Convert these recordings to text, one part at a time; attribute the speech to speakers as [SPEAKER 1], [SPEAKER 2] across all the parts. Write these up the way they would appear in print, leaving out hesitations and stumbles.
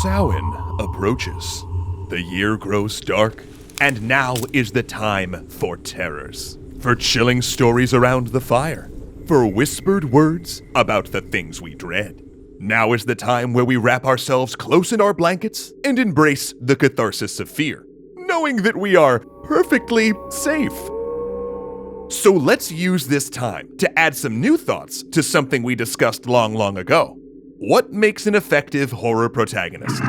[SPEAKER 1] Samhain approaches. The year grows dark, and now is the time for terrors. For chilling stories around the fire. For whispered words about the things we dread. Now is the time where we wrap ourselves close in our blankets and embrace the catharsis of fear, knowing that we are perfectly safe. So let's use this time to add some new thoughts to something we discussed long ago. What makes an effective horror protagonist?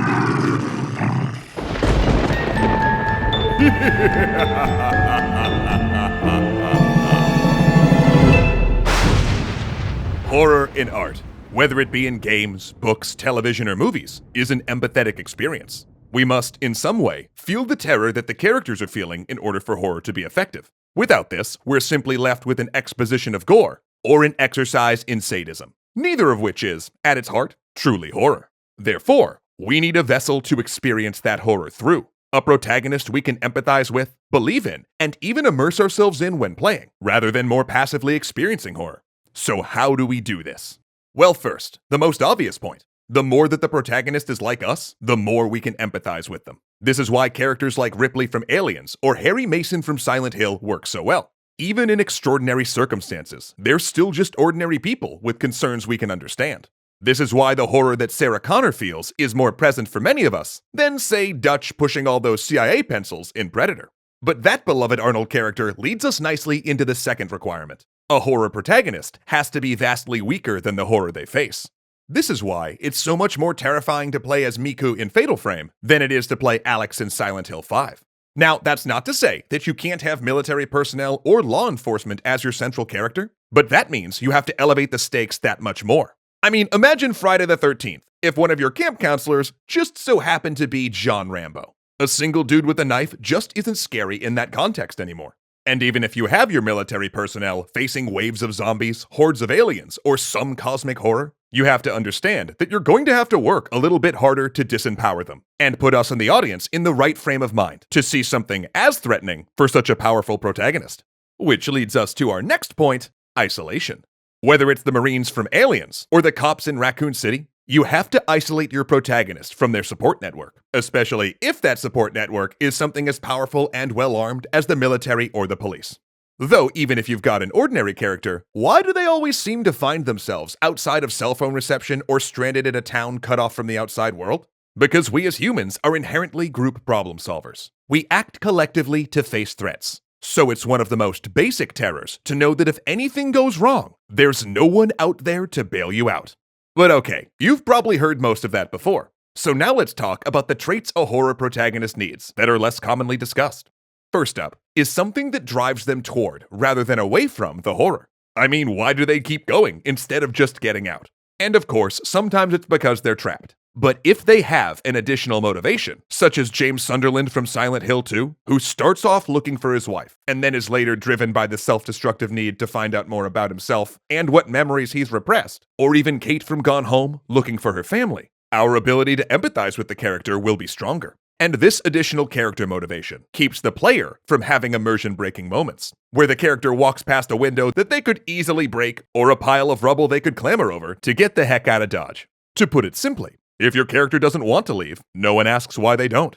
[SPEAKER 1] Horror in art, whether it be in games, books, television, or movies, is an empathetic experience. We must, in some way, feel the terror that the characters are feeling in order for horror to be effective. Without this, we're simply left with an exposition of gore, or an exercise in sadism, neither of which is, at its heart, truly horror. Therefore, we need a vessel to experience that horror through, a protagonist we can empathize with, believe in, and even immerse ourselves in when playing, rather than more passively experiencing horror. So how do we do this? Well, first, the most obvious point. The more that the protagonist is like us, the more we can empathize with them. This is why characters like Ripley from Aliens or Harry Mason from Silent Hill work so well. Even in extraordinary circumstances, they're still just ordinary people with concerns we can understand. This is why the horror that Sarah Connor feels is more present for many of us than, say, Dutch pushing all those CIA pencils in Predator. But that beloved Arnold character leads us nicely into the second requirement. A horror protagonist has to be vastly weaker than the horror they face. This is why it's so much more terrifying to play as Miku in Fatal Frame than it is to play Alex in Silent Hill 5. Now, that's not to say that you can't have military personnel or law enforcement as your central character, but that means you have to elevate the stakes that much more. I mean, imagine Friday the 13th if one of your camp counselors just so happened to be John Rambo. A single dude with a knife just isn't scary in that context anymore. And even if you have your military personnel facing waves of zombies, hordes of aliens, or some cosmic horror, you have to understand that you're going to have to work a little bit harder to disempower them, and put us in the audience in the right frame of mind to see something as threatening for such a powerful protagonist. Which leads us to our next point, isolation. Whether it's the Marines from Aliens or the cops in Raccoon City, you have to isolate your protagonist from their support network, especially if that support network is something as powerful and well-armed as the military or the police. Though, even if you've got an ordinary character, why do they always seem to find themselves outside of cell phone reception or stranded in a town cut off from the outside world? Because we as humans are inherently group problem solvers. We act collectively to face threats. So it's one of the most basic terrors to know that if anything goes wrong, there's no one out there to bail you out. But okay, you've probably heard most of that before. So now let's talk about the traits a horror protagonist needs that are less commonly discussed. First up is something that drives them toward, rather than away from, the horror. I mean, why do they keep going instead of just getting out? And of course, sometimes it's because they're trapped. But if they have an additional motivation, such as James Sunderland from Silent Hill 2, who starts off looking for his wife, and then is later driven by the self-destructive need to find out more about himself and what memories he's repressed, or even Kate from Gone Home looking for her family, our ability to empathize with the character will be stronger. And this additional character motivation keeps the player from having immersion-breaking moments, where the character walks past a window that they could easily break or a pile of rubble they could clamber over to get the heck out of Dodge. To put it simply, if your character doesn't want to leave, no one asks why they don't.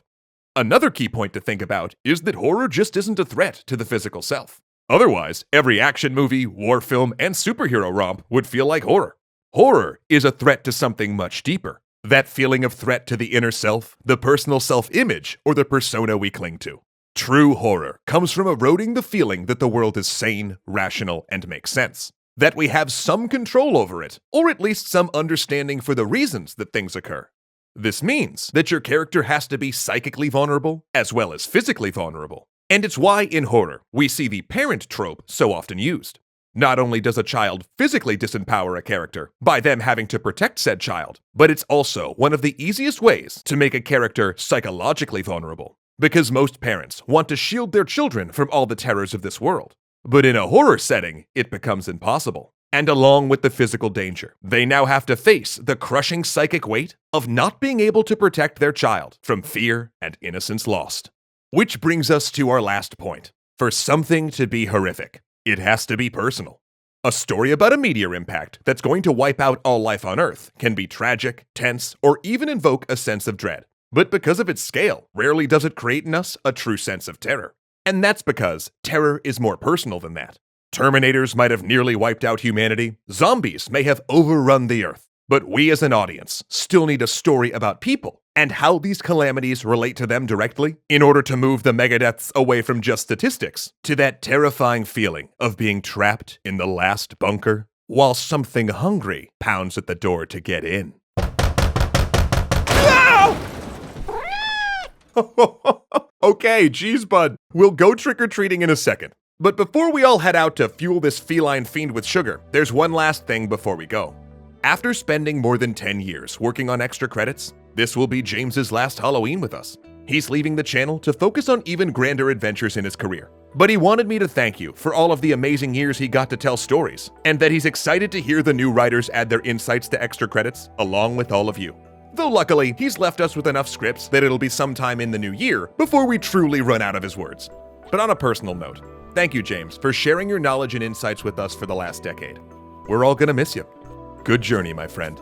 [SPEAKER 1] Another key point to think about is that horror just isn't a threat to the physical self. Otherwise, every action movie, war film, and superhero romp would feel like horror. Horror is a threat to something much deeper. That feeling of threat to the inner self, the personal self-image, or the persona we cling to. True horror comes from eroding the feeling that the world is sane, rational, and makes sense. That we have some control over it, or at least some understanding for the reasons that things occur. This means that your character has to be psychically vulnerable, as well as physically vulnerable. And it's why in horror, we see the parent trope so often used. Not only does a child physically disempower a character by them having to protect said child, but it's also one of the easiest ways to make a character psychologically vulnerable. Because most parents want to shield their children from all the terrors of this world. But in a horror setting, it becomes impossible. And along with the physical danger, they now have to face the crushing psychic weight of not being able to protect their child from fear and innocence lost. Which brings us to our last point. For something to be horrific, it has to be personal. A story about a meteor impact that's going to wipe out all life on Earth can be tragic, tense, or even invoke a sense of dread. But because of its scale, rarely does it create in us a true sense of terror. And that's because terror is more personal than that. Terminators might have nearly wiped out humanity, zombies may have overrun the Earth, but we as an audience still need a story about people and how these calamities relate to them directly in order to move the megadeaths away from just statistics to that terrifying feeling of being trapped in the last bunker while something hungry pounds at the door to get in. Okay, geez, bud. We'll go trick-or-treating in a second. But before we all head out to fuel this feline fiend with sugar, there's one last thing before we go. After spending more than 10 years working on extra credits, this will be James's last Halloween with us. He's leaving the channel to focus on even grander adventures in his career. But he wanted me to thank you for all of the amazing years he got to tell stories, and that he's excited to hear the new writers add their insights to extra credits along with all of you. Though luckily, he's left us with enough scripts that it'll be sometime in the new year before we truly run out of his words. But on a personal note, thank you, James, for sharing your knowledge and insights with us for the last decade. We're all gonna miss you. Good journey, my friend.